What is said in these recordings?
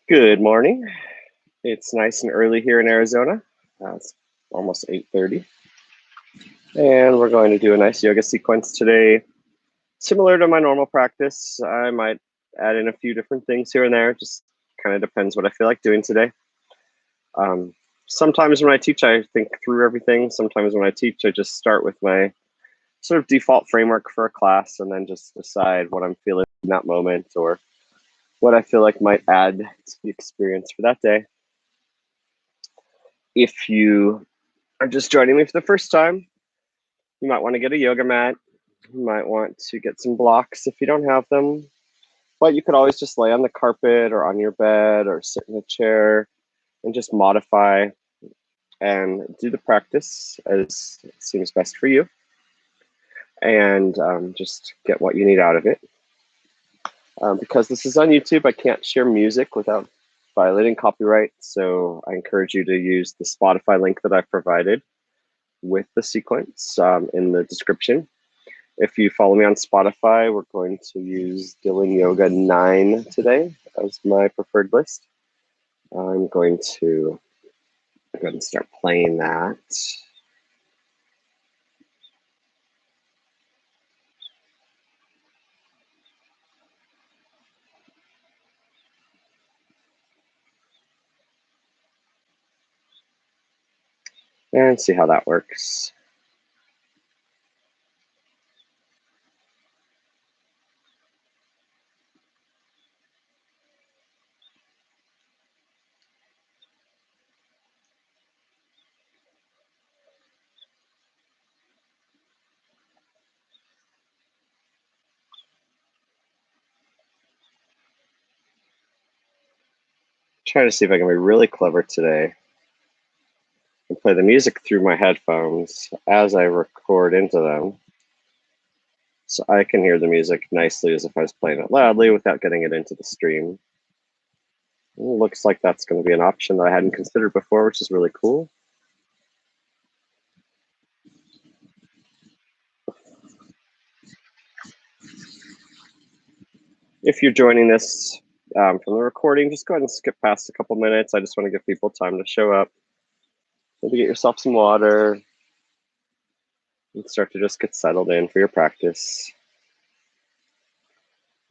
Good morning. It's nice and early here in Arizona. It's almost 8:30, and we're going to do a nice yoga sequence today. Similar to my normal practice, I might add in a few different things here and there. Just kind of depends what I feel like doing today. Um, Sometimes when I teach, I think through everything. Sometimes when I teach, I just start with my sort of default framework for a class and then just decide what I'm feeling in that moment or what I feel like might add to the experience for that day. If you are just joining me for the first time, you might want to get a yoga mat. You might want to get some blocks if you don't have them. But you could always just lay on the carpet or on your bed or sit in a chair and just modify and do the practice as seems best for you and just get what you need out of it. Because this is on YouTube, I can't share music without violating copyright. So I encourage you to use the Spotify link that I provided with the sequence in the description. If you follow me on Spotify, we're going to use Dylan Yoga 9 today as my preferred list. I'm going to go ahead and start playing that. And see how that works. Trying to see if I can be really clever today and play the music through my headphones as I record into them. So I can hear the music nicely as if I was playing it loudly without getting it into the stream. It looks like that's going to be an option that I hadn't considered before, which is really cool. If you're joining this from the recording, just go ahead and skip past a couple minutes. I just want to give people time to show up. Maybe get yourself some water and start to just get settled in for your practice.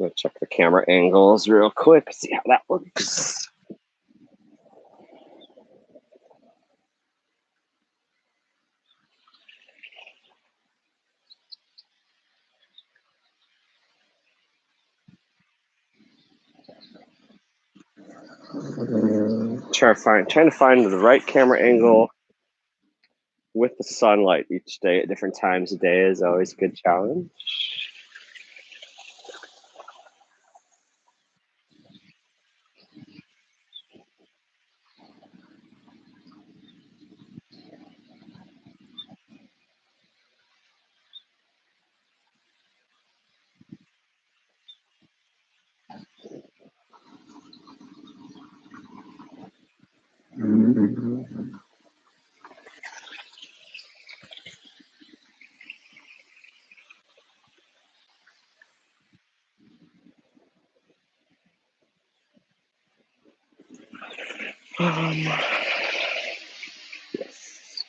I'm gonna check the camera angles real quick, see how that works. Trying to find the right camera angle with the sunlight each day at different times of day is always a good challenge. Yes.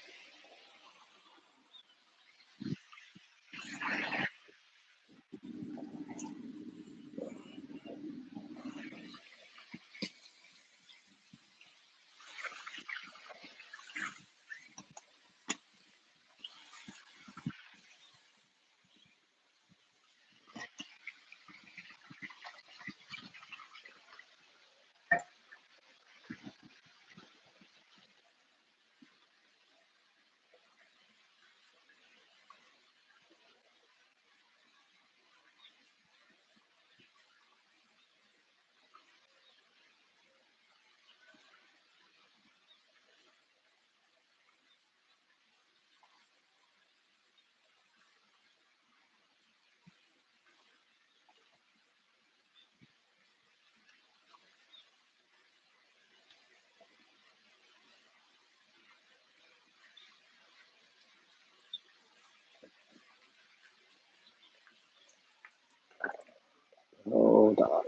Hold on.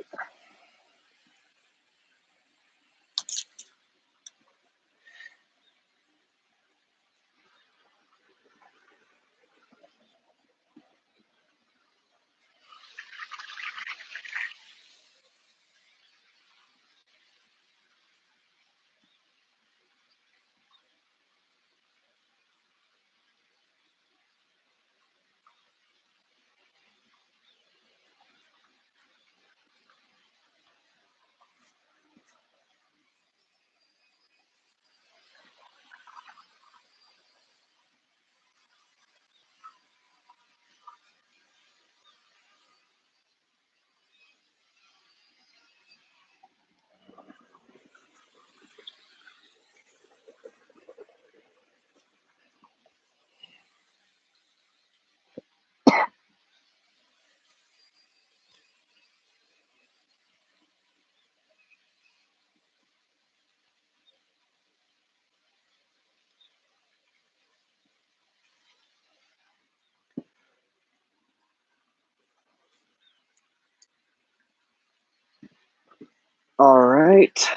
All right.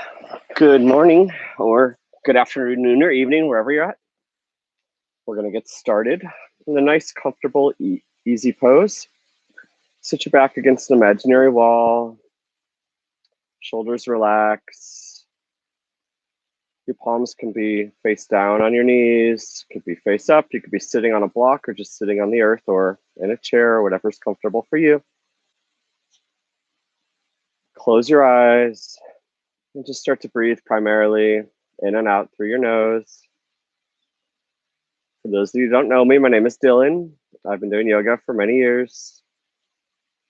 Good morning or good afternoon or evening, wherever you're at. We're going to get started in a nice, comfortable, easy pose. Sit your back against an imaginary wall. Shoulders relax. Your palms can be face down on your knees, could be face up. You could be sitting on a block or just sitting on the earth or in a chair or whatever's comfortable for you. Close your eyes and just start to breathe primarily in and out through your nose. For those of you who don't know me, my name is Dylan. I've been doing yoga for many years,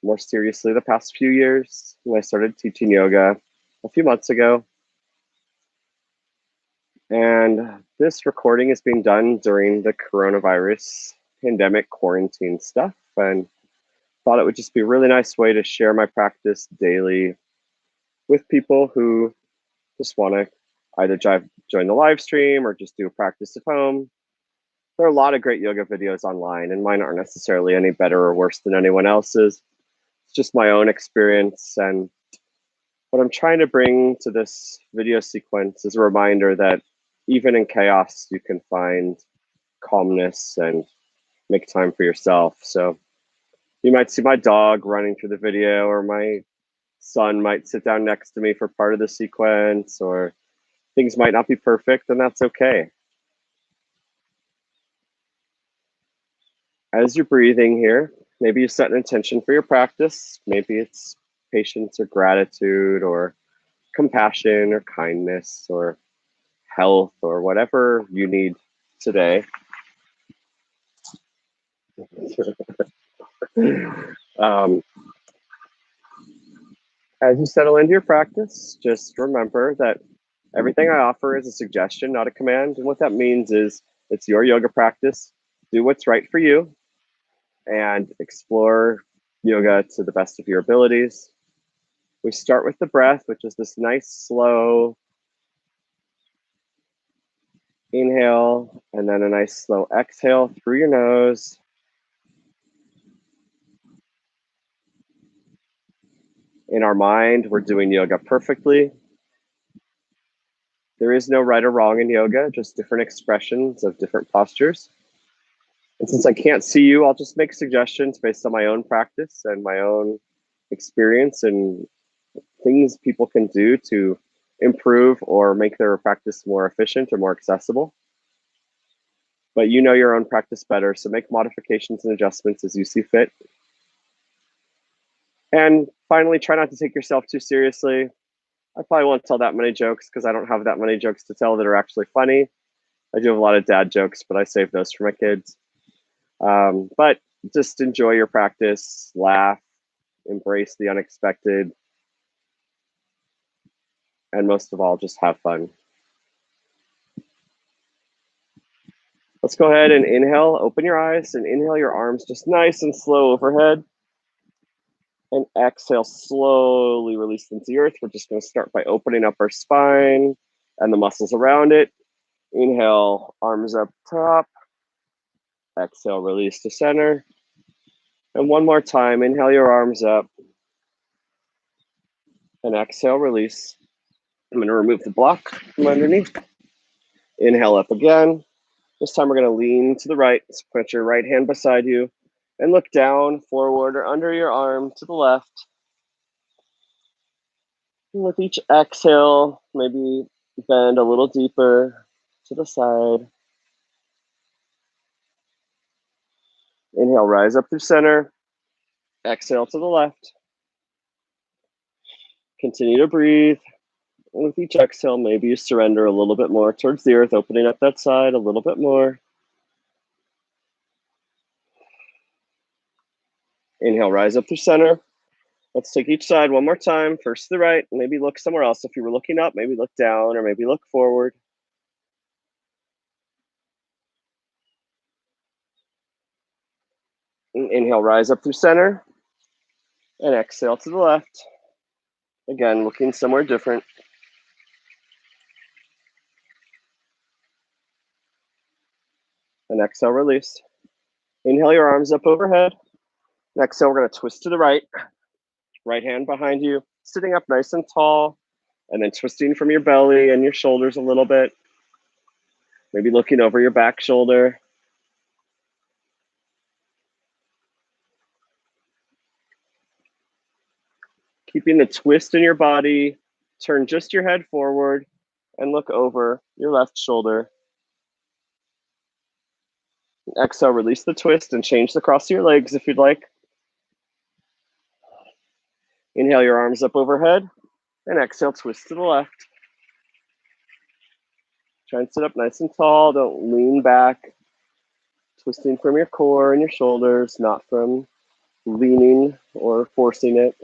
more seriously the past few years. When I started teaching yoga a few months ago. And this recording is being done during the coronavirus pandemic quarantine stuff, and thought it would just be a really nice way to share my practice daily with people who just want to either join the live stream or just do a practice at home. There are a lot of great yoga videos online, and mine aren't necessarily any better or worse than anyone else's. It's just my own experience, and what I'm trying to bring to this video sequence is a reminder that even in chaos, you can find calmness and make time for yourself. So you might see my dog running through the video, or my son might sit down next to me for part of the sequence, or things might not be perfect, and that's okay. As you're breathing here, maybe you set an intention for your practice. Maybe it's patience or gratitude or compassion or kindness or health or whatever you need today. um, as you settle into your practice, just remember that everything I offer is a suggestion, not a command. And what that means is it's your yoga practice. Do what's right for you and explore yoga to the best of your abilities. We start with the breath, which is this nice, slow inhale, and then a nice, slow exhale through your nose. In our mind, we're doing yoga perfectly. There is no right or wrong in yoga, just different expressions of different postures. And since I can't see you, I'll just make suggestions based on my own practice and my own experience and things people can do to improve or make their practice more efficient or more accessible. But you know your own practice better, so make modifications and adjustments as you see fit. And finally, try not to take yourself too seriously. I probably won't tell that many jokes because I don't have that many jokes to tell that are actually funny. I do have a lot of dad jokes, but I save those for my kids. But just enjoy your practice, laugh, embrace the unexpected, and most of all, just have fun. Let's go ahead and inhale, open your eyes, and inhale your arms just nice and slow overhead. And exhale, slowly release them to the earth. We're just going to start by opening up our spine and the muscles around it. Inhale, arms up top. Exhale, release to center. And one more time, inhale your arms up. And exhale, release. I'm going to remove the block from underneath. Inhale up again. This time we're going to lean to the right. So put your right hand beside you and look down, forward, or under your arm to the left. And with each exhale, maybe bend a little deeper to the side. Inhale, rise up through center. Exhale to the left. Continue to breathe. And with each exhale, maybe you surrender a little bit more towards the earth, opening up that side a little bit more. Inhale, rise up through center. Let's take each side one more time. First to the right, maybe look somewhere else. If you were looking up, maybe look down or maybe look forward. And inhale, rise up through center. And exhale to the left. Again, looking somewhere different. And exhale, release. Inhale your arms up overhead. And exhale, we're going to twist to the right. Right hand behind you, sitting up nice and tall. And then twisting from your belly and your shoulders a little bit. Maybe looking over your back shoulder. Keeping the twist in your body. Turn just your head forward and look over your left shoulder. Exhale, release the twist and change the cross of your legs if you'd like. Inhale your arms up overhead and exhale, twist to the left. Try and sit up nice and tall. Don't lean back. Twisting from your core and your shoulders, not from leaning or forcing it.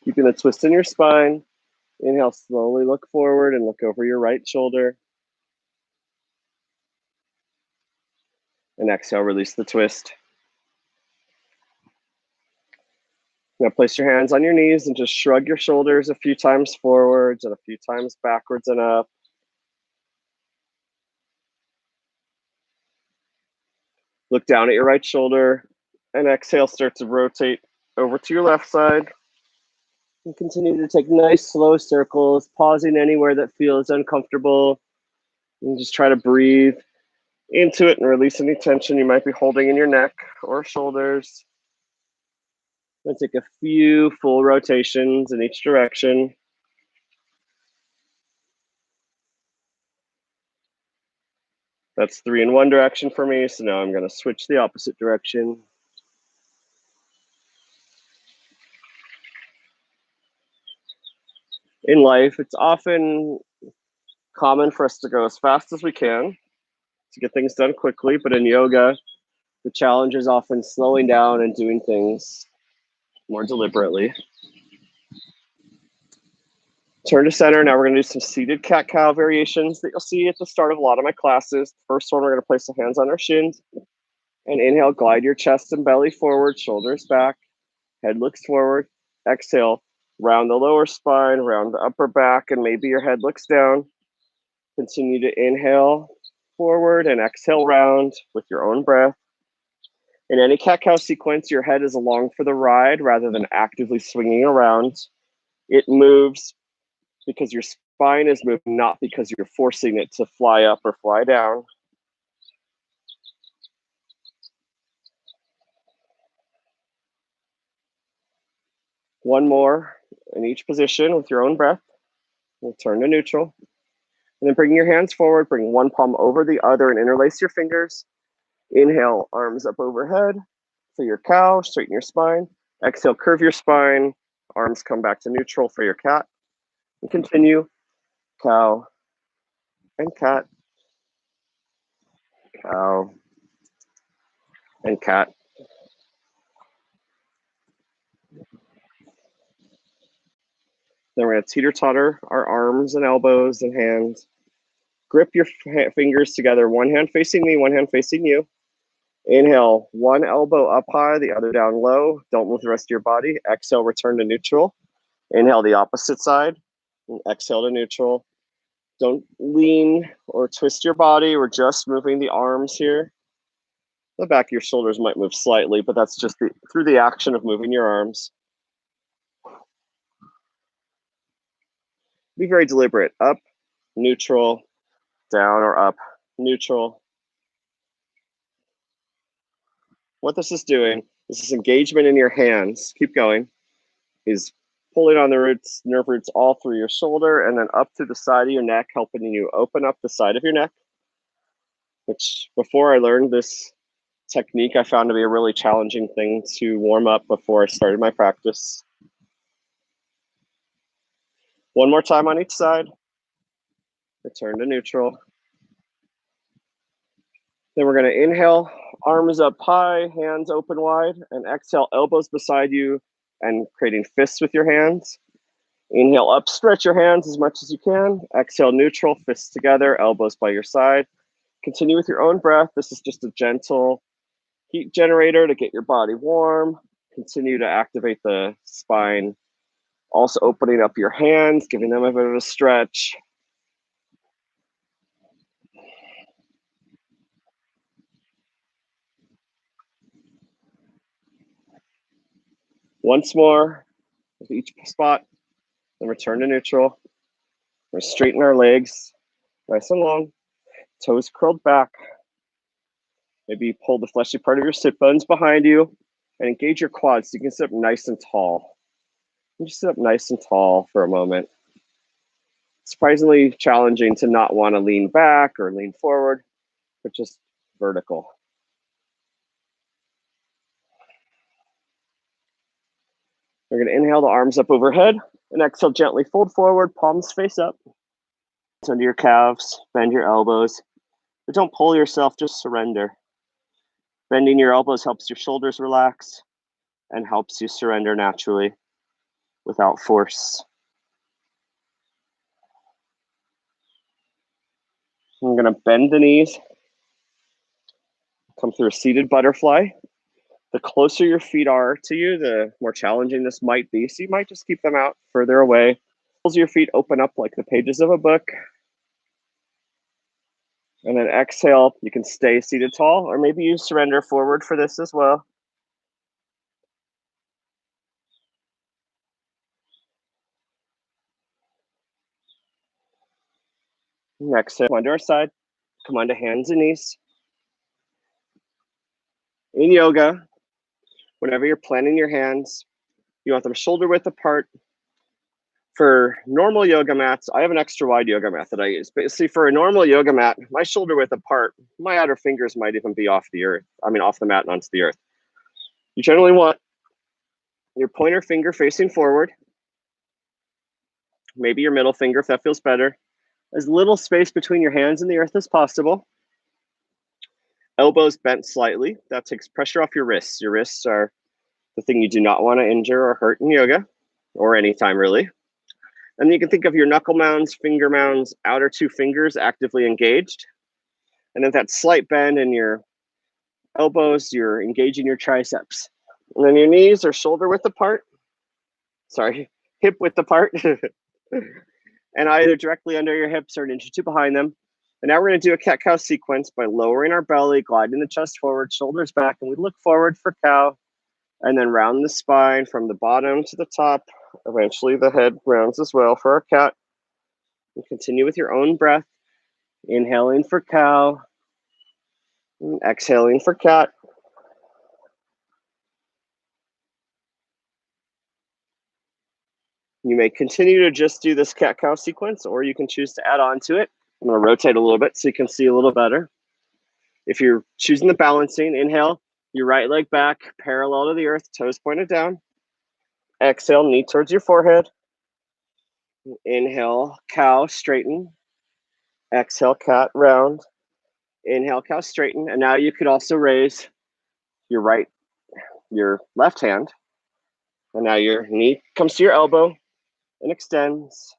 Keeping the twist in your spine. Inhale, slowly look forward and look over your right shoulder. And exhale, release the twist. Now place your hands on your knees and just shrug your shoulders a few times forwards and a few times backwards and up. Look down at your right shoulder and exhale, start to rotate over to your left side. And continue to take nice slow circles, pausing anywhere that feels uncomfortable. And just try to breathe into it and release any tension you might be holding in your neck or shoulders. Then take a few full rotations in each direction. That's 3 in one direction for me, so now I'm going to switch the opposite direction. In life, it's often common for us to go as fast as we can to get things done quickly, but in yoga, the challenge is often slowing down and doing things more deliberately. Turn to center. Now we're going to do some seated cat-cow variations that you'll see at the start of a lot of my classes. First one, we're going to place the hands on our shins. And inhale, glide your chest and belly forward, shoulders back, head looks forward. Exhale, round the lower spine, round the upper back, and maybe your head looks down. Continue to inhale forward and exhale round with your own breath. In any cat-cow sequence, your head is along for the ride rather than actively swinging around. It moves because your spine is moving, not because you're forcing it to fly up or fly down. One more in each position with your own breath. We'll turn to neutral. And then bring your hands forward, bring one palm over the other and interlace your fingers. Inhale, arms up overhead for your cow, straighten your spine. Exhale, curve your spine, arms come back to neutral for your cat. And continue, cow and cat, cow and cat. Then we're going to teeter-totter our arms and elbows and hands. Grip your fingers together, one hand facing me, one hand facing you. Inhale, one elbow up high, the other down low. Don't move the rest of your body. Exhale, return to neutral. Inhale, the opposite side. And exhale to neutral. Don't lean or twist your body. We're just moving the arms here. The back of your shoulders might move slightly, but that's just through the action of moving your arms. Be very deliberate. Up, neutral, down or up, neutral. What this is doing, this is engagement in your hands. Keep going. Is pulling on the roots, nerve roots all through your shoulder and then up through the side of your neck, helping you open up the side of your neck, which before I learned this technique, I found to be a really challenging thing to warm up before I started my practice. One more time on each side. Return to neutral. Then we're going to inhale, arms up high, hands open wide, and exhale, elbows beside you and creating fists with your hands. Inhale up, stretch your hands as much as you can. Exhale, neutral, fists together, elbows by your side. Continue with your own breath. This is just a gentle heat generator to get your body warm. Continue to activate the spine. Also opening up your hands, giving them a bit of a stretch. Once more with each spot, then return to neutral. We're straighten our legs, nice and long, toes curled back. Maybe pull the fleshy part of your sit bones behind you and engage your quads so you can sit up nice and tall. And just sit up nice and tall for a moment. Surprisingly challenging to not want to lean back or lean forward, but just vertical. We're going to inhale the arms up overhead and exhale gently fold forward, palms face up. Under your calves, bend your elbows, but don't pull yourself, just surrender. Bending your elbows helps your shoulders relax and helps you surrender naturally without force. I'm going to bend the knees, come through a seated butterfly. The closer your feet are to you, the more challenging this might be. So you might just keep them out further away. As your feet open up like the pages of a book. And then exhale, you can stay seated tall, or maybe you surrender forward for this as well. And exhale, come onto our side, come onto hands and knees. In yoga, whenever you're planting your hands, you want them shoulder width apart. For normal yoga mats, I have an extra wide yoga mat that I use. But see, for a normal yoga mat, my shoulder width apart, my outer fingers might even be off the earth. Off the mat and onto the earth. You generally want your pointer finger facing forward. Maybe your middle finger if that feels better. As little space between your hands and the earth as possible. Elbows bent slightly. That takes pressure off your wrists. Your wrists are the thing you do not want to injure or hurt in yoga, or anytime really. And you can think of your knuckle mounds, finger mounds, outer two fingers actively engaged. And then that slight bend in your elbows, you're engaging your triceps. And then your knees are shoulder width apart. Sorry, hip width apart. And either directly under your hips or an inch or two behind them. And now we're going to do a cat-cow sequence by lowering our belly, gliding the chest forward, shoulders back, and we look forward for cow. And then round the spine from the bottom to the top. Eventually the head rounds as well for our cat. And continue with your own breath. Inhaling for cow. And exhaling for cat. You may continue to just do this cat-cow sequence, or you can choose to add on to it. I'm going to rotate a little bit so you can see a little better. If you're choosing the balancing, inhale, your right leg back, parallel to the earth, toes pointed down. Exhale, knee towards your forehead. Inhale, cow, straighten. Exhale, cat, round. Inhale, cow, straighten. And now you could also raise your left hand. And now your knee comes to your elbow and extends.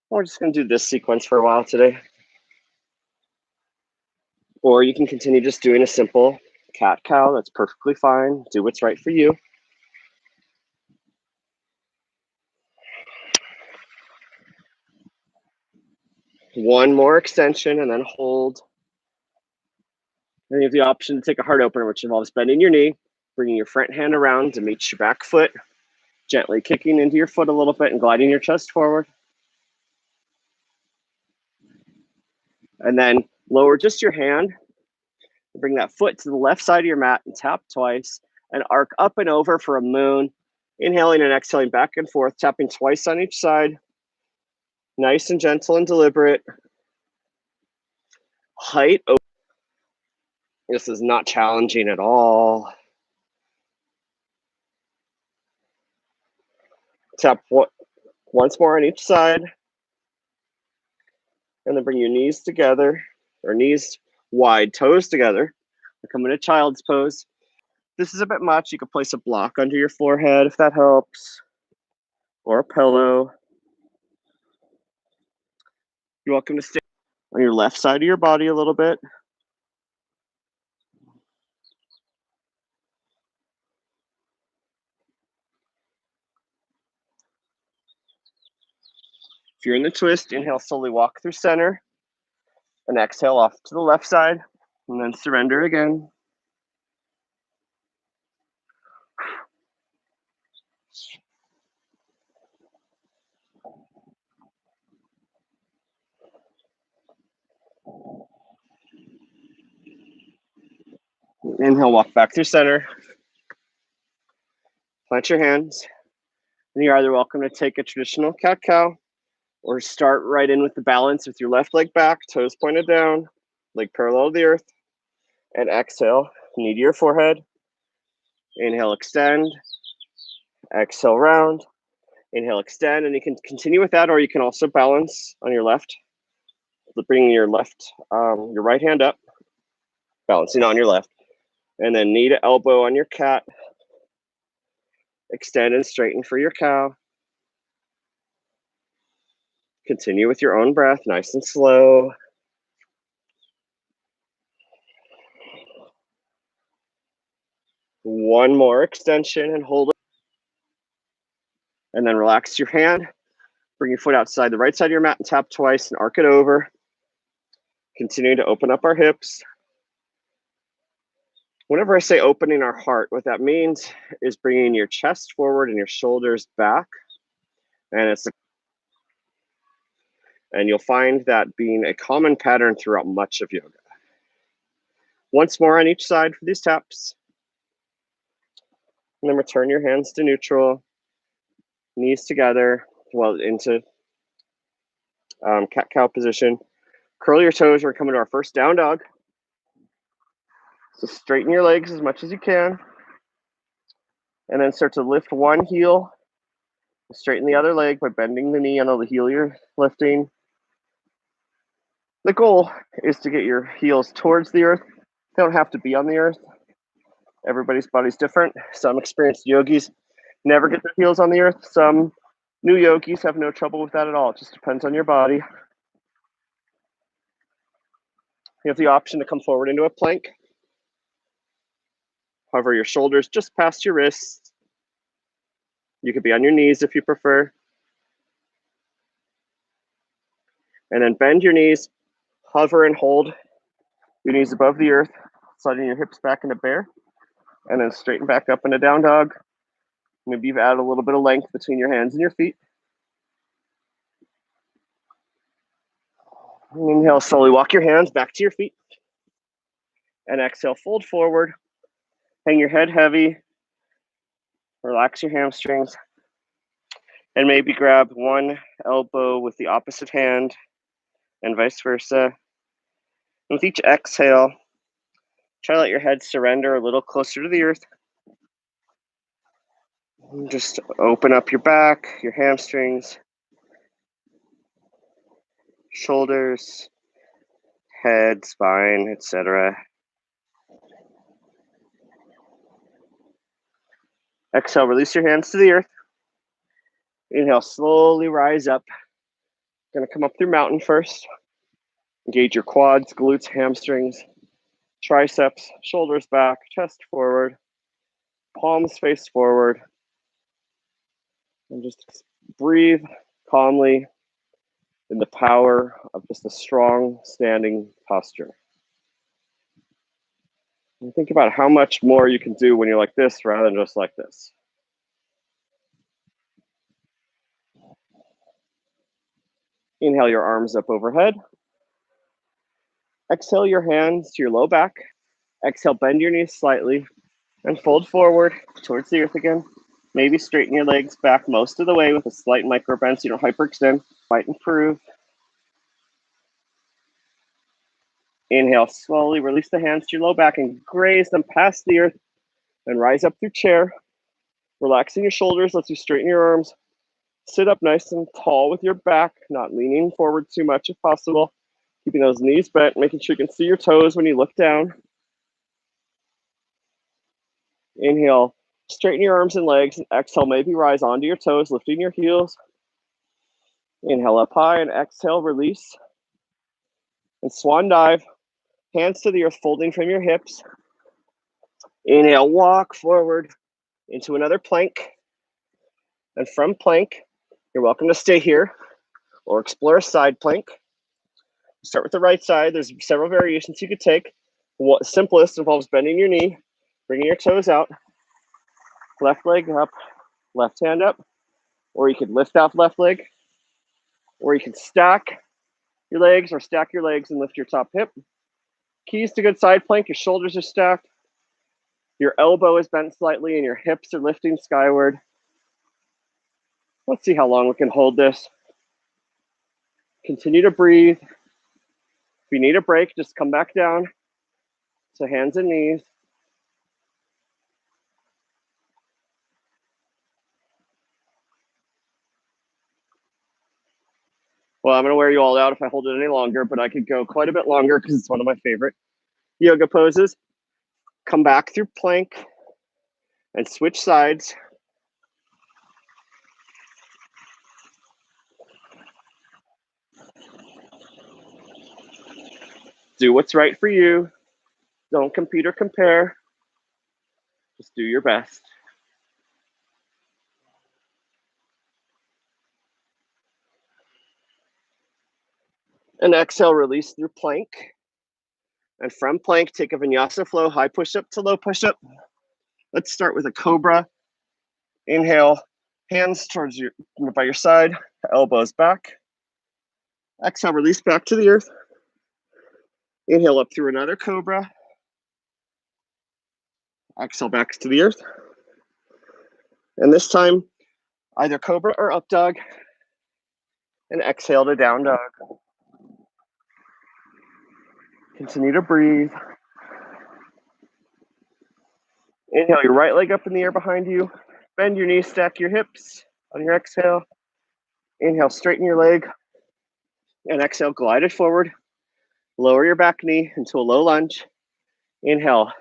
We're just going to do this sequence for a while today. Or you can continue just doing a simple cat-cow. That's perfectly fine. Do what's right for you. One more extension and then hold. Then you have the option to take a heart opener, which involves bending your knee, bringing your front hand around to meet your back foot, gently kicking into your foot a little bit and gliding your chest forward. And then lower just your hand. Bring that foot to the left side of your mat and tap twice and arc up and over for a moon. Inhaling and exhaling back and forth, tapping twice on each side. Nice and gentle and deliberate. Height. This is not challenging at all. Tap once more on each side. And then bring your knees together, or knees wide, toes together. Come into child's pose. This is a bit much. You could place a block under your forehead if that helps, or a pillow. You're welcome to stay on your left side of your body a little bit. If you're in the twist, inhale, slowly walk through center, and exhale off to the left side, and then surrender again. Inhale, walk back through center. Plant your hands. And you're either welcome to take a traditional cat-cow or start right in with the balance with your left leg back, toes pointed down, leg parallel to the earth. And exhale, knee to your forehead. Inhale, extend. Exhale, round. Inhale, extend. And you can continue with that, or you can also balance on your left. Bringing your your right hand up, balancing on your left. And then knee to elbow on your cat. Extend and straighten for your cow. Continue with your own breath, nice and slow. One more extension and hold it. And then relax your hand. Bring your foot outside the right side of your mat and tap twice and arc it over. Continue to open up our hips. Whenever I say opening our heart, what that means is bringing your chest forward and your shoulders back. And you'll find that being a common pattern throughout much of yoga. Once more on each side for these taps. And then return your hands to neutral. Knees together, into cat-cow position. Curl your toes. We're coming to our first down dog. So straighten your legs as much as you can. And then start to lift one heel. Straighten the other leg by bending the knee on the heel you're lifting. The goal is to get your heels towards the earth. They don't have to be on the earth. Everybody's body's different. Some experienced yogis never get their heels on the earth. Some new yogis have no trouble with that at all. It just depends on your body. You have the option to come forward into a plank. Hover your shoulders just past your wrists. You could be on your knees if you prefer. And then bend your knees, hover and hold your knees above the earth, sliding your hips back into bear, and then straighten back up into down dog. Maybe you've added a little bit of length between your hands and your feet. Inhale, slowly walk your hands back to your feet. And exhale, fold forward. Hang your head heavy. Relax your hamstrings. And maybe grab one elbow with the opposite hand and vice versa. With each exhale, try to let your head surrender a little closer to the earth. And just open up your back, your hamstrings, shoulders, head, spine, etc. Exhale, release your hands to the earth. Inhale, slowly rise up. Gonna come up through mountain first. Engage your quads, glutes, hamstrings, triceps, shoulders back, chest forward, palms face forward. And just breathe calmly in the power of just a strong standing posture. And think about how much more you can do when you're like this rather than just like this. Inhale your arms up overhead. Exhale your hands to your low back. Exhale, bend your knees slightly and fold forward towards the earth again. Maybe straighten your legs back most of the way with a slight micro bend so you don't hyperextend. Might improve. Inhale, slowly release the hands to your low back and graze them past the earth and rise up through chair. Relaxing your shoulders lets you straighten your arms. Sit up nice and tall with your back, not leaning forward too much if possible. Keeping those knees bent, making sure you can see your toes when you look down. Inhale, straighten your arms and legs, and exhale, maybe rise onto your toes, lifting your heels. Inhale up high and exhale, release. And swan dive, hands to the earth, folding from your hips. Inhale, walk forward into another plank. And from plank, you're welcome to stay here or explore a side plank. Start with the right side. There's several variations you could take. What simplest involves bending your knee, bringing your toes out, left leg up, left hand up, or you could lift off left leg, or you can stack your legs or stack your legs and lift your top hip. Keys to good side plank, your shoulders are stacked, Your elbow is bent slightly and your hips are lifting skyward. Let's see how long we can hold this. Continue to breathe. If you need a break, just come back down to hands and knees. Well, I'm going to wear you all out if I hold it any longer, but I could go quite a bit longer because it's one of my favorite yoga poses. Come back through plank and switch sides. Do what's right for you. Don't compete or compare. Just do your best. And exhale, release through plank. And from plank, take a Vinyasa Flow, high push-up to low push-up. Let's start with a cobra. Inhale, hands towards you by your side, elbows back. Exhale, release back to the earth. Inhale up through another cobra. Exhale back to the earth. And this time, either cobra or up dog. And exhale to down dog. Continue to breathe. Inhale your right leg up in the air behind you. Bend your knees, stack your hips on your exhale. Inhale, straighten your leg. And exhale, glide it forward. Lower your back knee into a low lunge. Inhale,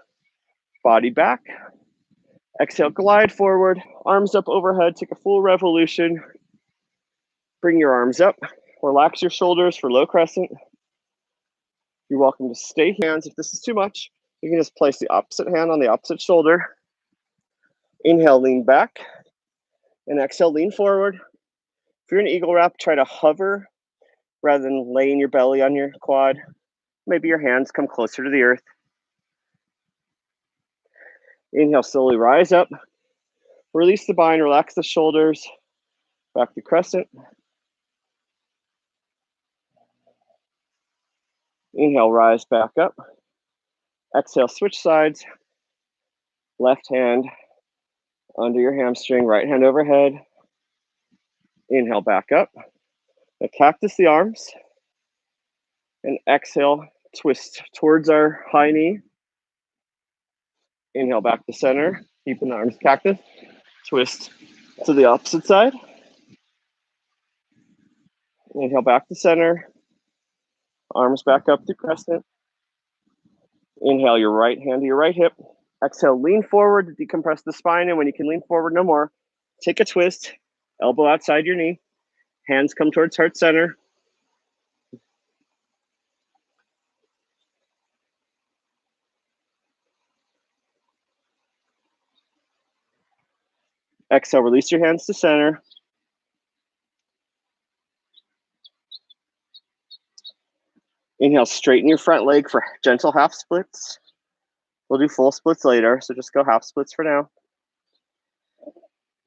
body back. Exhale, glide forward. Arms up overhead. Take a full revolution. Bring your arms up. Relax your shoulders for low crescent. You're welcome to stay hands. If this is too much, you can just place the opposite hand on the opposite shoulder. Inhale, lean back. And exhale, lean forward. If you're in eagle wrap, try to hover rather than laying your belly on your quad. Maybe your hands come closer to the earth. Inhale, slowly rise up. Release the bind, relax the shoulders. Back to crescent. Inhale, rise back up. Exhale, switch sides. Left hand under your hamstring, right hand overhead. Inhale, back up. Now cactus the arms. And exhale, twist towards our high knee. Inhale, back to center. Keeping the arms cactus. Twist to the opposite side. Inhale, back to center. Arms back up to crescent. Inhale your right hand to your right hip. Exhale, lean forward to decompress the spine. And when you can lean forward no more, take a twist. Elbow outside your knee. Hands come towards heart center. Exhale, release your hands to center. Inhale, straighten your front leg for gentle half splits. We'll do full splits later, so just go half splits for now.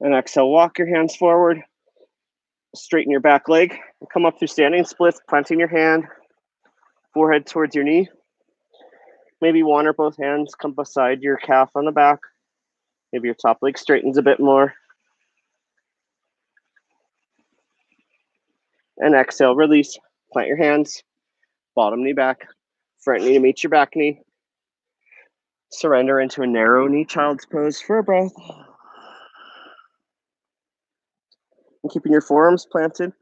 And exhale, walk your hands forward. Straighten your back leg. And come up through standing splits, planting your hand. Forehead towards your knee. Maybe one or both hands come beside your calf on the back. Maybe your top leg straightens a bit more. And exhale, release. Plant your hands. Bottom knee back. Front knee to meet your back knee. Surrender into a narrow knee child's pose for a breath. And keeping your forearms planted,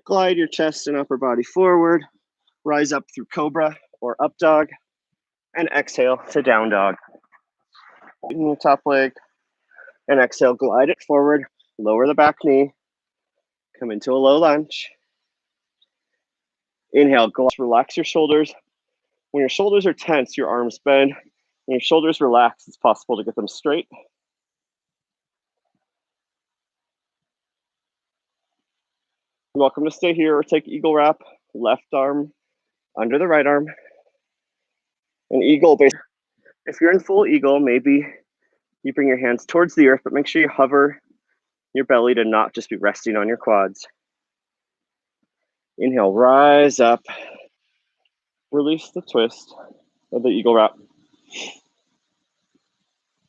glide your chest and upper body forward. Rise up through cobra or up dog. And exhale to down dog. In your top leg. And exhale, glide it forward. Lower the back knee. Come into a low lunge. Inhale, relax your shoulders. When your shoulders are tense, your arms bend. When your shoulders relax, it's possible to get them straight. You're welcome to stay here or take eagle wrap. Left arm under the right arm. An eagle, if you're in full eagle, maybe you bring your hands towards the earth, but make sure you hover your belly to not just be resting on your quads. Inhale, rise up. Release the twist of the eagle wrap.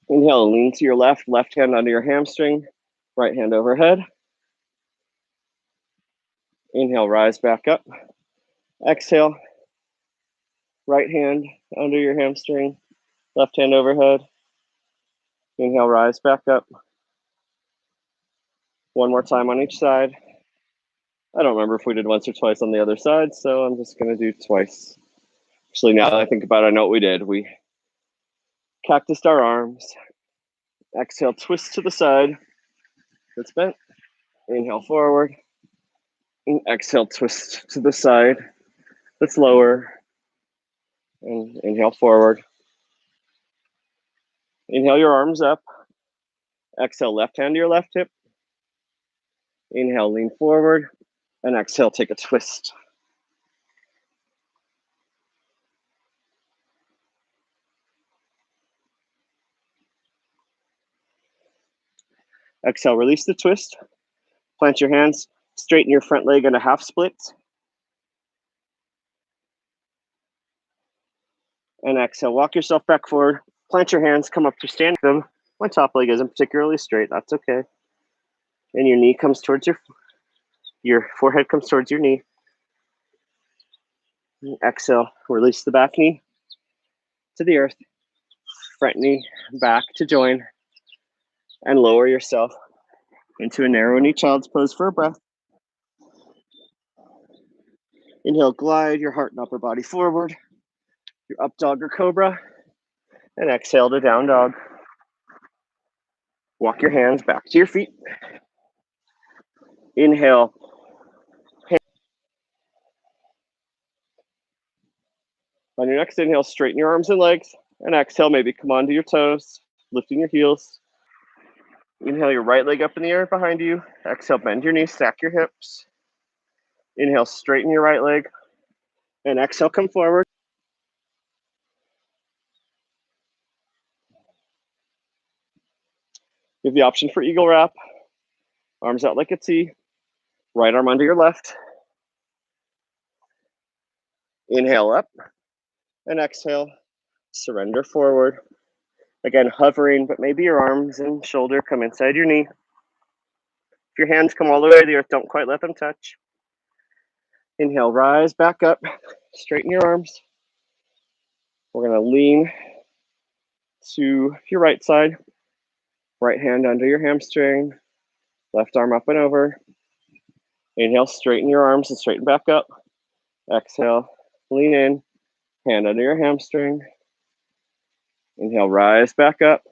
Inhale, lean to your left, left hand under your hamstring, right hand overhead. Inhale, rise back up. Exhale, right hand under your hamstring, left hand overhead. Inhale, rise back up. One more time on each side. I don't remember if we did once or twice on the other side, so I'm just going to do twice. Actually, now that I think about it, I know what we did. We cactused our arms. Exhale, twist to the side. That's bent. Inhale forward. And exhale, twist to the side. That's lower. And inhale forward. Inhale your arms up. Exhale, left hand to your left hip. Inhale, lean forward. And exhale, take a twist. Exhale, release the twist. Plant your hands, straighten your front leg in a half split. And exhale, walk yourself back forward. Plant your hands, come up to stand them. My top leg isn't particularly straight, that's okay. And your knee comes towards your forehead comes towards your knee. And exhale, release the back knee to the earth. Front knee back to join. And lower yourself into a narrow knee child's pose for a breath. Inhale, glide your heart and upper body forward. Your up dog or cobra. And exhale to down dog. Walk your hands back to your feet. Inhale. On your next inhale, straighten your arms and legs. And exhale, maybe come onto your toes, lifting your heels. Inhale your right leg up in the air behind you. Exhale, bend your knees, stack your hips. Inhale, straighten your right leg. And exhale, come forward. You have the option for eagle wrap. Arms out like a T. Right arm under your left. Inhale up. And exhale, surrender forward. Again, hovering, but maybe your arms and shoulder come inside your knee. If your hands come all the way to the earth, don't quite let them touch. Inhale, rise back up. Straighten your arms. We're going to lean to your right side. Right hand under your hamstring. Left arm up and over. Inhale, straighten your arms and straighten back up. Exhale, lean in. Hand under your hamstring. Inhale, rise back up.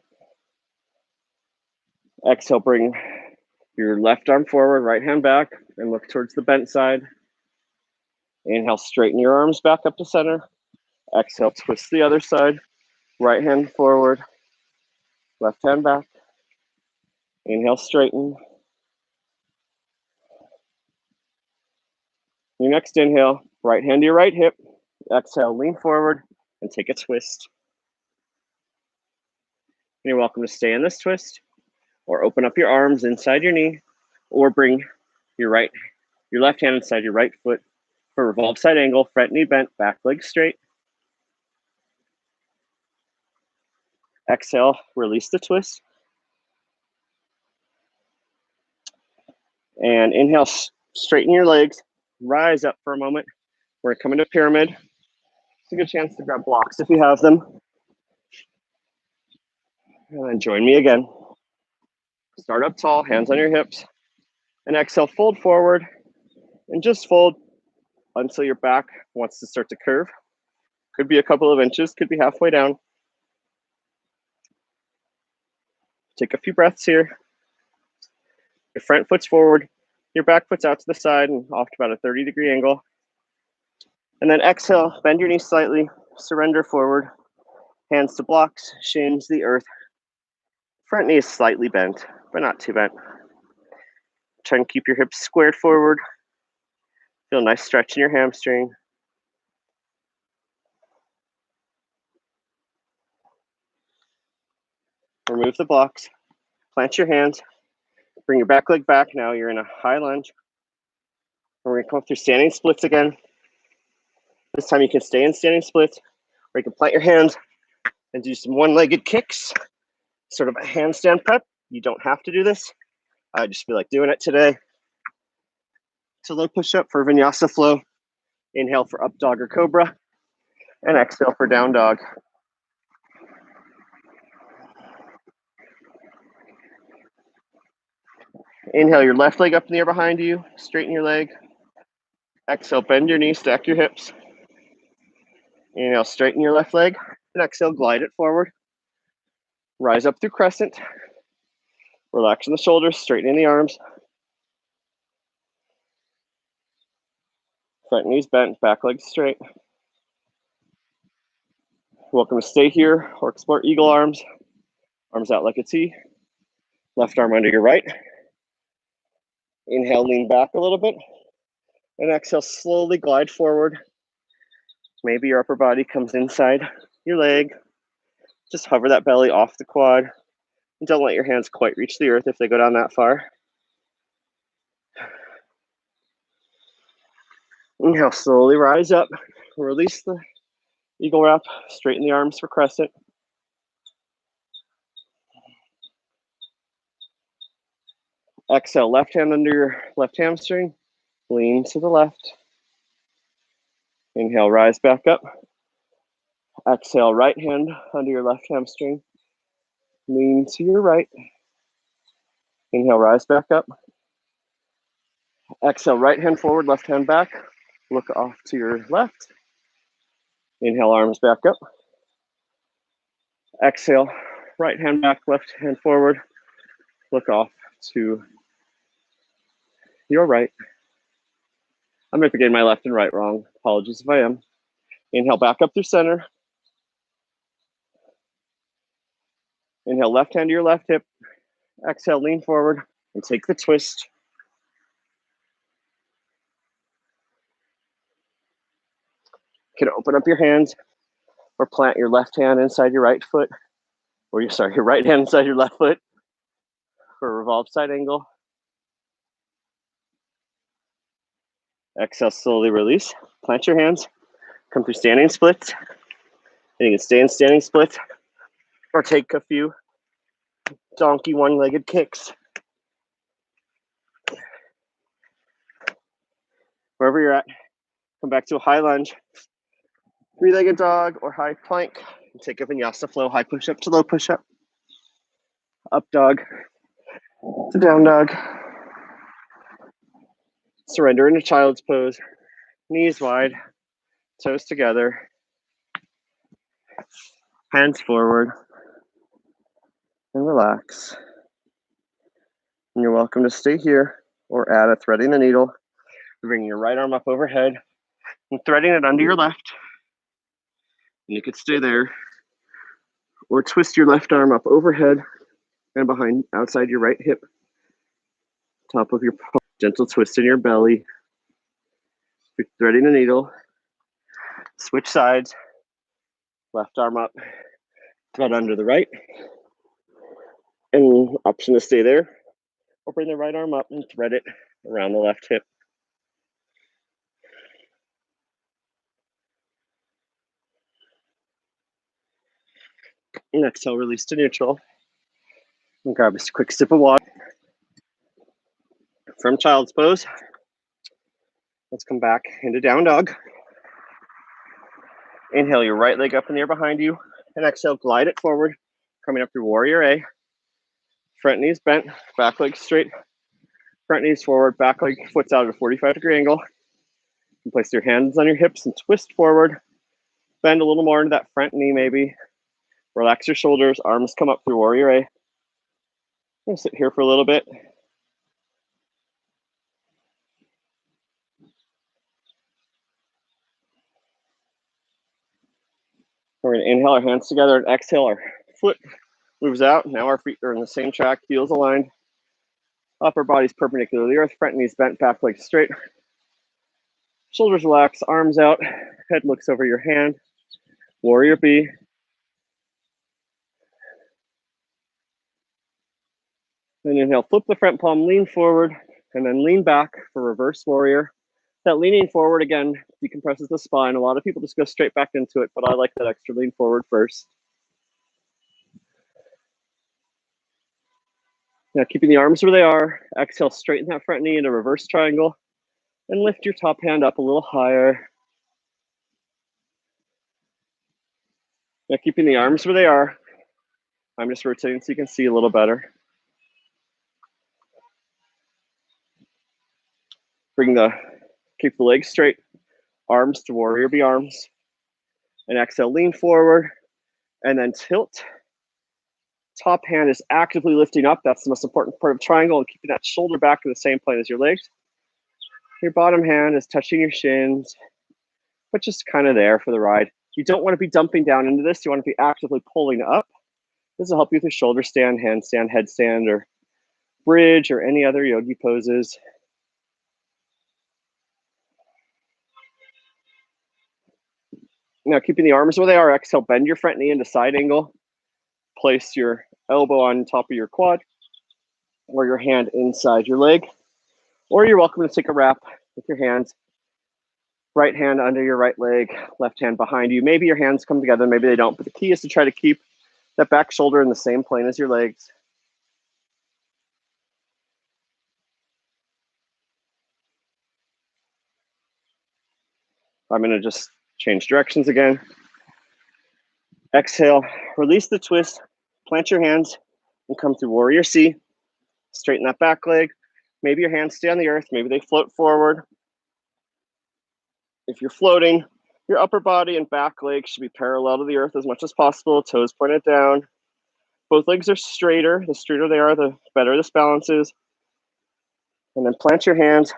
Exhale, bring your left arm forward, right hand back, and look towards the bent side. Inhale, straighten your arms back up to center. Exhale, twist the other side. Right hand forward, left hand back. Inhale, straighten. Your next inhale, right hand to your right hip. Exhale, lean forward and take a twist. And you're welcome to stay in this twist or open up your arms inside your knee or bring your left hand inside your right foot for revolve side angle, front knee bent, back leg straight. Exhale, release the twist. And inhale, straighten your legs, rise up for a moment. We're gonna come into pyramid. It's a good chance to grab blocks if you have them. And then join me again. Start up tall, hands on your hips. And exhale, fold forward. And just fold until your back wants to start to curve. Could be a couple of inches, could be halfway down. Take a few breaths here. Your front foot's forward, your back foot's out to the side and off to about a 30-degree angle. And then exhale, bend your knees slightly, surrender forward. Hands to blocks, shins the earth. Front knee is slightly bent, but not too bent. Try and keep your hips squared forward. Feel a nice stretch in your hamstring. Remove the blocks. Plant your hands. Bring your back leg back. Now you're in a high lunge. And we're going to come up through standing splits again. This time you can stay in standing splits, or you can plant your hands and do some one-legged kicks. sort of a handstand prep. You don't have to do this. I just feel like doing it today. So low push-up for Vinyasa Flow. Inhale for up dog or cobra, and exhale for down dog. Inhale your left leg up in the air behind you, straighten your leg. Exhale, bend your knees, stack your hips. Inhale, straighten your left leg, and exhale, glide it forward. Rise up through crescent. Relax in the shoulders, straighten in the arms. Front knees bent, back legs straight. Welcome to stay here or explore eagle arms. Arms out like a T. Left arm under your right. Inhale, lean back a little bit. And exhale, slowly glide forward. Maybe your upper body comes inside your leg. Just hover that belly off the quad. And don't let your hands quite reach the earth if they go down that far. Inhale, slowly rise up. Release the eagle wrap. Straighten the arms for crescent. Exhale, left hand under your left hamstring. Lean to the left. Inhale, rise back up. Exhale, right hand under your left hamstring. Lean to your right. Inhale, rise back up. Exhale, right hand forward, left hand back. Look off to your left. Inhale, arms back up. Exhale, right hand back, left hand forward. Look off to your right. I might be getting my left and right wrong. Apologies if I am. Inhale, back up through center. Inhale, left hand to your left hip. Exhale, lean forward and take the twist. You can open up your hands or plant your left hand inside your right foot, or your right hand inside your left foot for a revolved side angle. Exhale, slowly release. Plant your hands. Come through standing splits. And you can stay in standing splits or take a few donkey one-legged kicks. Wherever you're at, come back to a high lunge, three-legged dog or high plank. And take a Vinyasa Flow, high push-up to low push-up. Up dog to down dog. Surrender into child's pose. Knees wide, toes together. Hands forward. And relax. And you're welcome to stay here or add a threading the needle. Bringing your right arm up overhead and threading it under your left. And you could stay there. Or twist your left arm up overhead and behind outside your right hip. Top of your palm. Gentle twist in your belly. You're threading the needle. Switch sides. Left arm up. Thread under the right. And option to stay there. Or bring the right arm up and thread it around the left hip. And exhale, release to neutral. And grab a quick sip of water. From child's pose. Let's come back into down dog. Inhale your right leg up in the air behind you. And exhale, glide it forward. Coming up through warrior A. Front knees bent, back leg straight. Front knees forward, back leg, foot's out at a 45-degree angle. You place your hands on your hips and twist forward. Bend a little more into that front knee maybe. Relax your shoulders, arms come up through warrior A. I'm gonna sit here for a little bit. We're gonna inhale our hands together and exhale, our foot moves out. Now our feet are in the same track, heels aligned. Upper body's perpendicular to the earth, front knees bent, back legs straight. Shoulders relax, arms out, head looks over your hand. Warrior B. Then inhale, flip the front palm, lean forward, and then lean back for reverse warrior. That leaning forward again decompresses the spine. A lot of people just go straight back into it, but I like that extra lean forward first. Now keeping the arms where they are, exhale, straighten that front knee into reverse triangle and lift your top hand up a little higher. Now keeping the arms where they are, I'm just rotating so you can see a little better. Keep the legs straight, arms to warrior bee arms, and exhale, lean forward, and then tilt. Top hand is actively lifting up. That's the most important part of triangle, and keeping that shoulder back in the same plane as your legs. Your bottom hand is touching your shins, but just kind of there for the ride. You don't want to be dumping down into this. You want to be actively pulling up. This will help you with your shoulder stand, handstand, headstand, or bridge, or any other yogi poses. Now, keeping the arms where they are, exhale, bend your front knee into side angle. Place your elbow on top of your quad, or your hand inside your leg. Or you're welcome to take a wrap with your hands. Right hand under your right leg, left hand behind you. Maybe your hands come together, maybe they don't, but the key is to try to keep that back shoulder in the same plane as your legs. I'm gonna just change directions again. Exhale, release the twist, plant your hands, and come through warrior C. Straighten that back leg. Maybe your hands stay on the earth, maybe they float forward. If you're floating, your upper body and back legs should be parallel to the earth as much as possible, toes pointed down. Both legs are straighter. The straighter they are, the better this balance is. And then plant your hands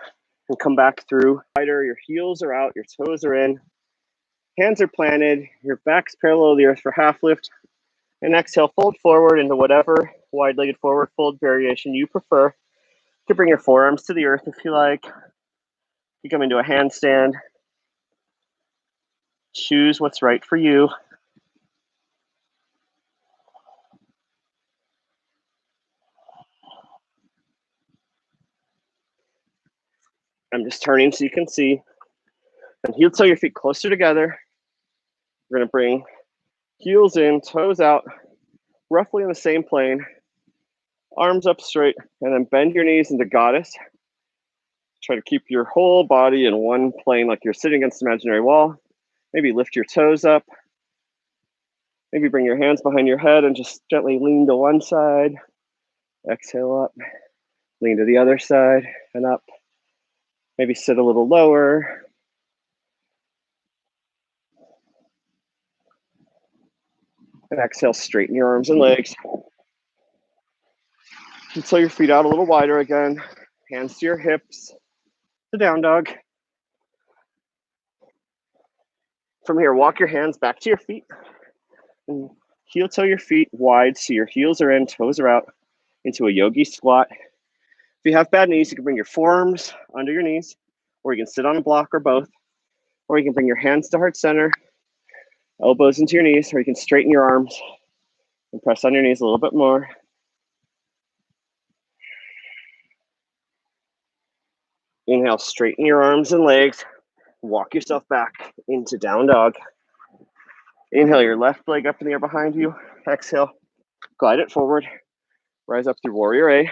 and come back through. Your heels are out, your toes are in. Hands are planted, your back's parallel to the earth for half lift. And exhale, fold forward into whatever wide-legged forward fold variation you prefer. You can bring your forearms to the earth if you like. You come into a handstand. Choose what's right for you. I'm just turning so you can see. And heel toe your feet closer together. We're going to bring heels in, toes out, roughly in the same plane. Arms up straight, and then bend your knees into goddess. Try to keep your whole body in one plane like you're sitting against an imaginary wall. Maybe lift your toes up. Maybe bring your hands behind your head and just gently lean to one side. Exhale up. Lean to the other side and up. Maybe sit a little lower. And exhale, straighten your arms and legs. Until your feet out a little wider again. Hands to your hips. The down dog. From here, walk your hands back to your feet. And heel toe your feet wide so your heels are in, toes are out, into a yogi squat. If you have bad knees, you can bring your forearms under your knees, or you can sit on a block or both, or you can bring your hands to heart center, elbows into your knees, or you can straighten your arms and press on your knees a little bit more. Inhale, straighten your arms and legs. Walk yourself back into down dog. Inhale your left leg up in the air behind you. Exhale, glide it forward. Rise up through warrior A.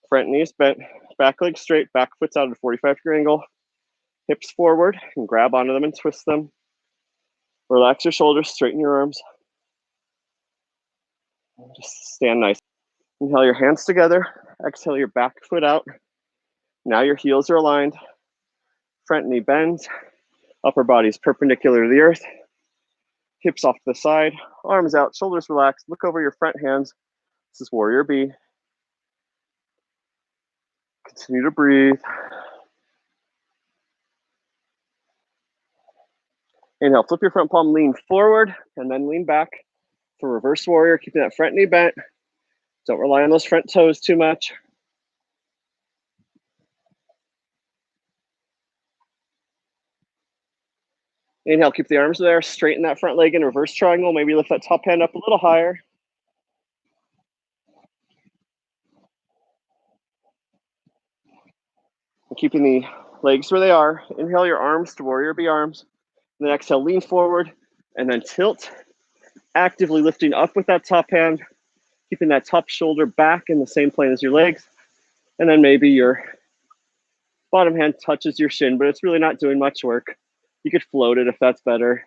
Front knees bent, back leg straight, back foot's out at a 45-degree angle. Hips forward and grab onto them and twist them. Relax your shoulders, straighten your arms. Just stand nice. Inhale your hands together. Exhale your back foot out. Now your heels are aligned. Front knee bends. Upper body is perpendicular to the earth. Hips off to the side. Arms out, shoulders relaxed. Look over your front hands. This is warrior B. Continue to breathe. Inhale, flip your front palm, lean forward, and then lean back for reverse warrior, keeping that front knee bent. Don't rely on those front toes too much. Inhale, keep the arms there, straighten that front leg in reverse triangle. Maybe lift that top hand up a little higher. And keeping the legs where they are. Inhale your arms to warrior B arms. And then exhale, lean forward, and then tilt. Actively lifting up with that top hand. keeping that top shoulder back in the same plane as your legs. And then maybe your bottom hand touches your shin, but it's really not doing much work. You could float it if that's better,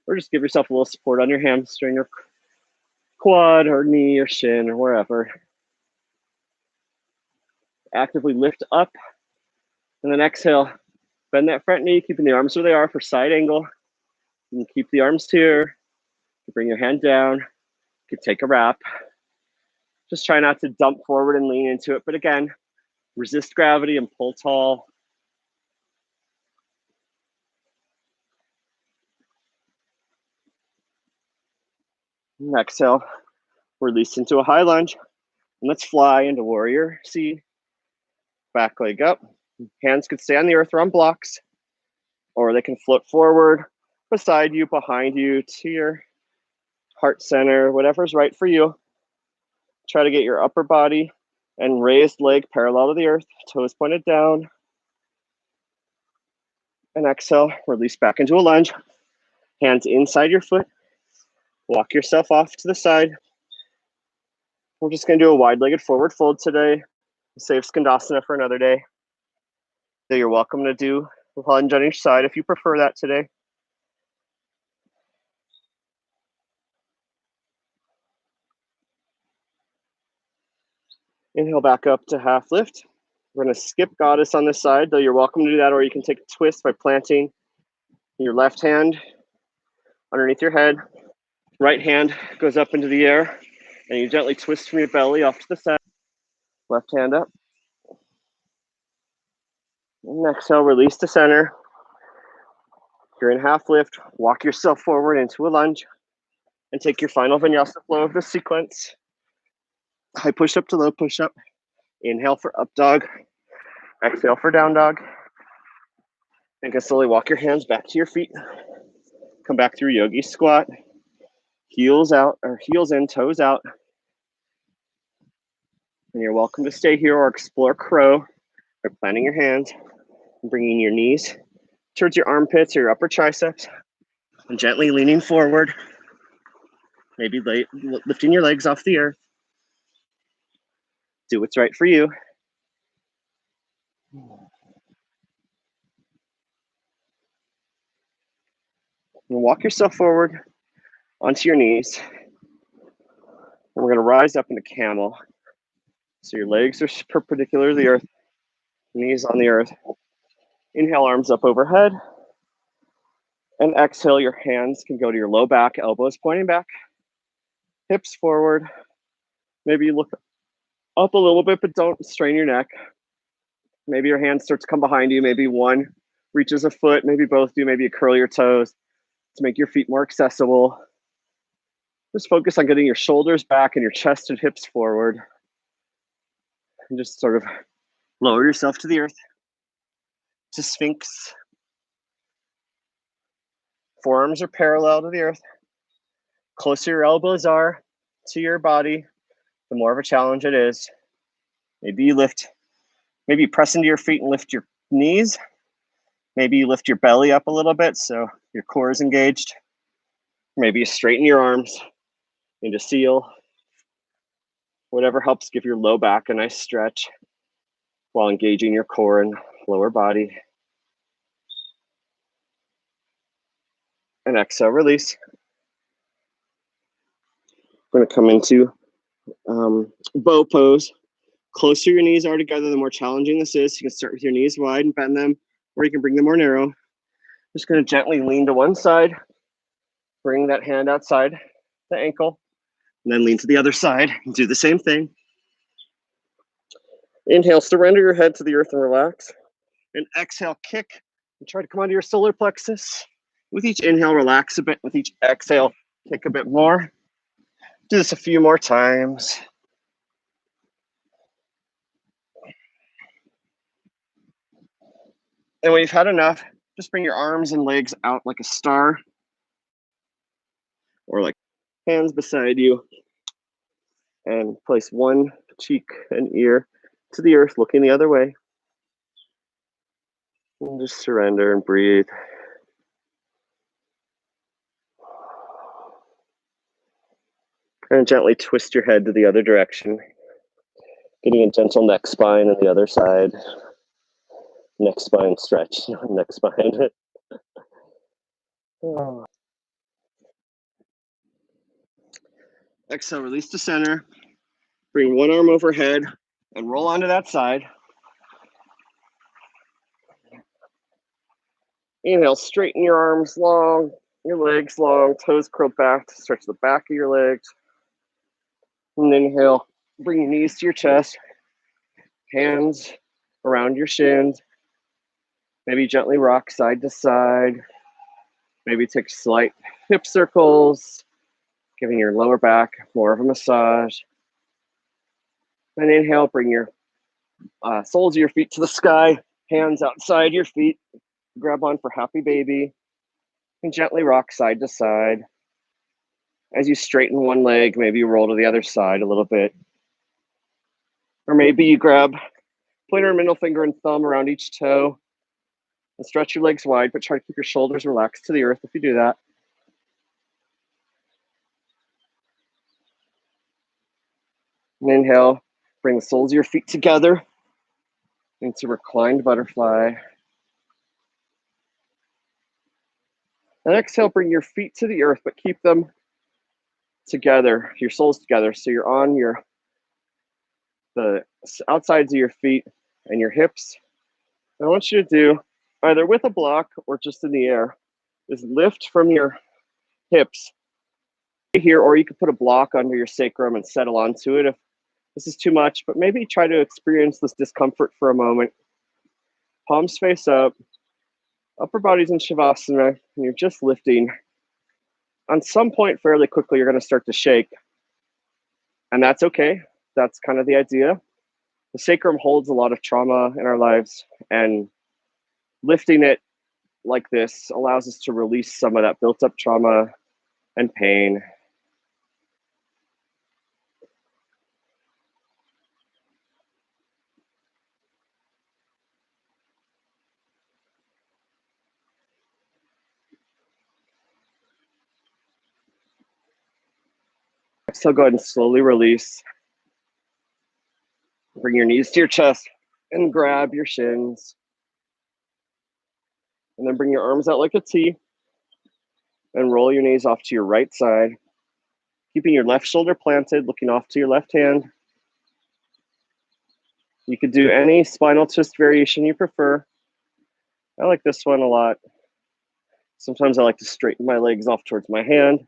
or just give yourself a little support on your hamstring or quad or knee or shin or wherever. Actively lift up, and then exhale. Bend that front knee, keeping the arms where they are for side angle. You can keep the arms here. You bring your hand down. You could take a wrap. Just try not to dump forward and lean into it. But again, resist gravity and pull tall. And exhale, release into a high lunge. And let's fly into warrior C. Back leg up. Hands could stay on the earth or on blocks, or they can float forward, beside you, behind you, to your heart center, whatever's right for you. Try to get your upper body and raised leg parallel to the earth, toes pointed down. And exhale, release back into a lunge. Hands inside your foot. Walk yourself off to the side. We're just going to do a wide-legged forward fold today. Save Skandasana for another day. So you're welcome to do a lunge on each side if you prefer that today. Inhale back up to half lift. We're going to skip goddess on this side, though you're welcome to do that, or you can take a twist by planting your left hand underneath your head. Right hand goes up into the air, and you gently twist from your belly off to the side. Left hand up. And exhale, release to center. You're in half lift. Walk yourself forward into a lunge, and take your final Vinyasa Flow Yoga Sequence. High push-up to low push-up. Inhale for up dog. Exhale for down dog. And can slowly walk your hands back to your feet. Come back through yogi squat. Heels out, or heels in, toes out. And you're welcome to stay here or explore crow by planting your hands and bringing your knees towards your armpits or your upper triceps and gently leaning forward. Maybe lifting your legs off the earth. Do what's right for you. And walk yourself forward onto your knees. And we're going to rise up into camel. So your legs are perpendicular to the earth, knees on the earth. Inhale, arms up overhead. And exhale, your hands can go to your low back, elbows pointing back, hips forward. Maybe you look up a little bit, but don't strain your neck. Maybe your hands start to come behind you. Maybe one reaches a foot, maybe both do. Maybe you curl your toes to make your feet more accessible. Just focus on getting your shoulders back and your chest and hips forward. And just sort of lower yourself to the earth. To Sphinx. Forearms are parallel to the earth. Closer your elbows are to your body, the more of a challenge it is. Maybe you lift, maybe you press into your feet and lift your knees. Maybe you lift your belly up a little bit so your core is engaged. Maybe you straighten your arms into seal. Whatever helps give your low back a nice stretch while engaging your core and lower body. And exhale, release. We're going to come into bow pose. Closer your knees are together, the more challenging this is. You can start with your knees wide and bend them, or you can bring them more narrow. Just going to gently lean to one side. Bring that hand outside the ankle, and then lean to the other side and do the same thing. Inhale, surrender your head to the earth and relax. And exhale, kick and try to come onto your solar plexus. With each inhale, relax a bit. With each exhale, kick a bit more. Do this a few more times. And when you've had enough, just bring your arms and legs out like a star, or like hands beside you, and place one cheek and ear to the earth, looking the other way. And just surrender and breathe. And gently twist your head to the other direction. Getting a gentle neck spine on the other side. Neck spine stretch, neck spine. Oh. Exhale, release to center. Bring one arm overhead and roll onto that side. Inhale, straighten your arms long, your legs long, toes curled back to stretch the back of your legs. And inhale, bring your knees to your chest, hands around your shins. Maybe gently rock side to side. Maybe take slight hip circles, giving your lower back more of a massage. And inhale, bring your soles of your feet to the sky, hands outside your feet. Grab on for happy baby. And gently rock side to side. As you straighten one leg, maybe you roll to the other side a little bit. Or maybe you grab pointer, middle finger, and thumb around each toe and stretch your legs wide, but try to keep your shoulders relaxed to the earth if you do that. And inhale, bring the soles of your feet together into reclined butterfly. And exhale, bring your feet to the earth, but keep them together, your soles together. So you're on the outsides of your feet and your hips. And I want you to do, either with a block or just in the air, is lift from your hips here, or you could put a block under your sacrum and settle onto it if this is too much, but maybe try to experience this discomfort for a moment. Palms face up, upper body's in Shavasana, and you're just lifting. On some point, fairly quickly, you're going to start to shake, and that's okay. That's kind of the idea. The sacrum holds a lot of trauma in our lives, and lifting it like this allows us to release some of that built up trauma and pain. So go ahead and slowly release. Bring your knees to your chest and grab your shins. And then bring your arms out like a T and roll your knees off to your right side, keeping your left shoulder planted, looking off to your left hand. You could do any spinal twist variation you prefer. I like this one a lot. Sometimes I like to straighten my legs off towards my hand,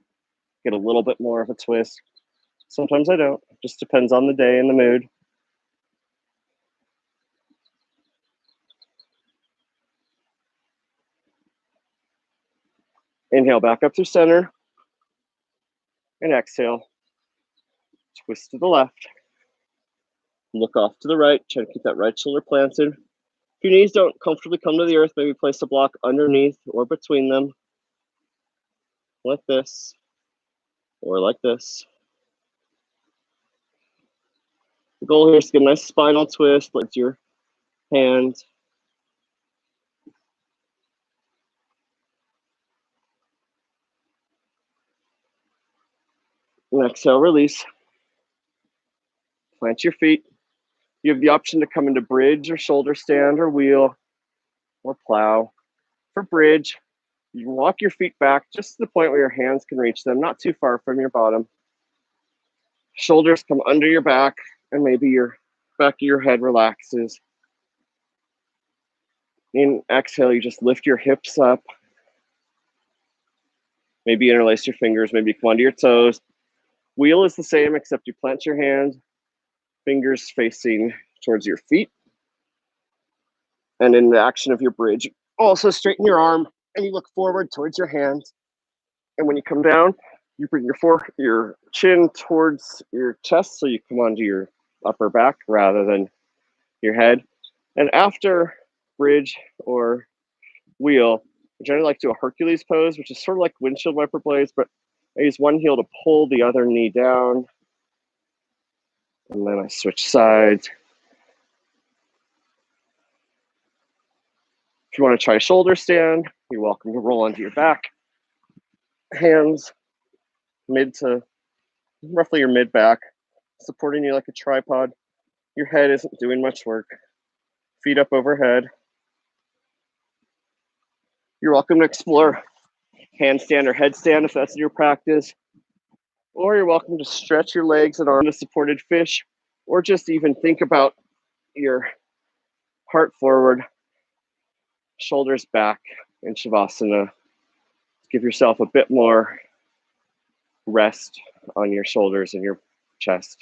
get a little bit more of a twist. Sometimes I don't. It just depends on the day and the mood. Inhale back up through center. And exhale. Twist to the left. Look off to the right. Try to keep that right shoulder planted. If your knees don't comfortably come to the earth, maybe place a block underneath or between them. Like this. Or like this. The goal here is to get a nice spinal twist. Lift your hand. And exhale, release. Plant your feet. You have the option to come into bridge or shoulder stand or wheel or plow. For bridge, you walk your feet back just to the point where your hands can reach them, not too far from your bottom. Shoulders come under your back, and maybe your back of your head relaxes. In exhale, you just lift your hips up. Maybe interlace your fingers, maybe come onto your toes. Wheel is the same, except you plant your hand, fingers facing towards your feet. And in the action of your bridge, also straighten your arm and you look forward towards your hands. And when you come down, you bring your chin towards your chest so you come onto your upper back rather than your head. And after bridge or wheel, I generally like to do a Hercules pose, which is sort of like windshield wiper blades, but I use one heel to pull the other knee down. And then I switch sides. If you want to try shoulder stand, you're welcome to roll onto your back. Hands mid to roughly your mid back, supporting you like a tripod. Your head isn't doing much work. Feet up overhead. You're welcome to explore handstand or headstand if that's your practice. Or you're welcome to stretch your legs and arms in a supported fish, or just even think about your heart forward, shoulders back in Shavasana. Give yourself a bit more rest on your shoulders and your chest.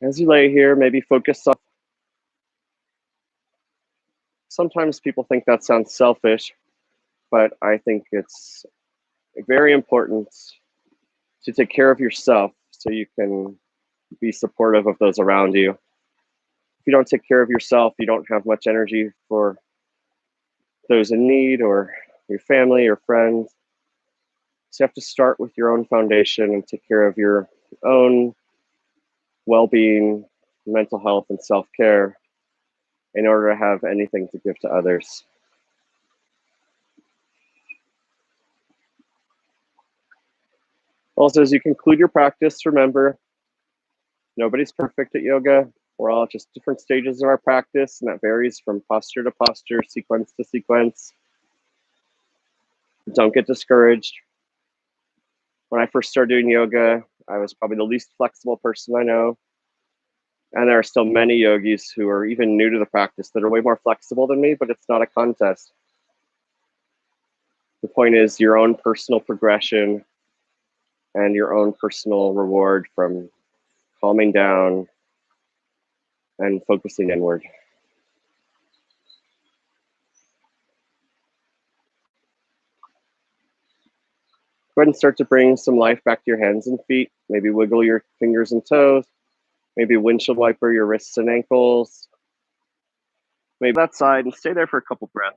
As you lay here, maybe focus on. Sometimes people think that sounds selfish, but I think it's very important to take care of yourself so you can be supportive of those around you. If you don't take care of yourself, you don't have much energy for those in need or your family or friends. So you have to start with your own foundation and take care of your own well-being, mental health, and self-care in order to have anything to give to others. Also, as you conclude your practice, remember, nobody's perfect at yoga. We're all at just different stages of our practice, and that varies from posture to posture, sequence to sequence. Don't get discouraged. When I first started doing yoga, I was probably the least flexible person I know. And there are still many yogis who are even new to the practice that are way more flexible than me, but it's not a contest. The point is your own personal progression and your own personal reward from calming down and focusing inward. Go ahead and start to bring some life back to your hands and feet. Maybe wiggle your fingers and toes. Maybe windshield wiper your wrists and ankles. Maybe that side and stay there for a couple breaths.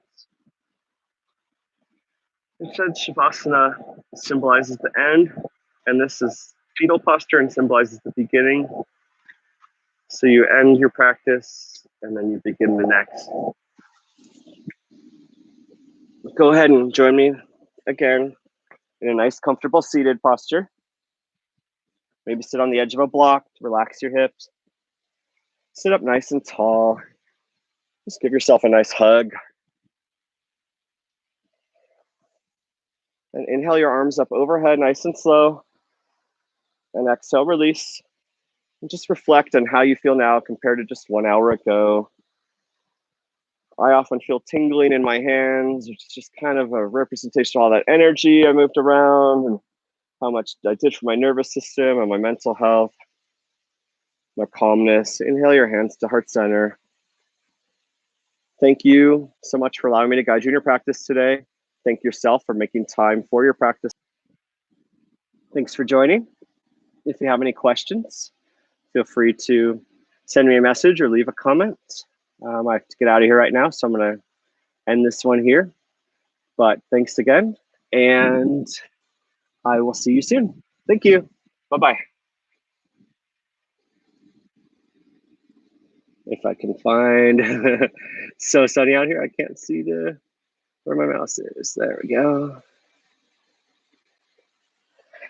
Instead, Shavasana symbolizes the end, and this is fetal posture and symbolizes the beginning. So you end your practice and then you begin the next. Go ahead and join me again in a nice, comfortable seated posture. Maybe sit on the edge of a block to relax your hips. Sit up nice and tall. Just give yourself a nice hug. And inhale your arms up overhead, nice and slow. And exhale, release. And just reflect on how you feel now compared to just 1 hour ago. I often feel tingling in my hands, which is just kind of a representation of all that energy I moved around and how much I did for my nervous system and my mental health, my calmness. Inhale your hands to heart center. Thank you so much for allowing me to guide you in your practice today. Thank yourself for making time for your practice. Thanks for joining. If you have any questions, feel free to send me a message or leave a comment. I have to get out of here right now, so I'm going to end this one here. But thanks again, and I will see you soon. Thank you. Bye-bye. If I can find, so sunny out here, I can't see where my mouse is. There we go.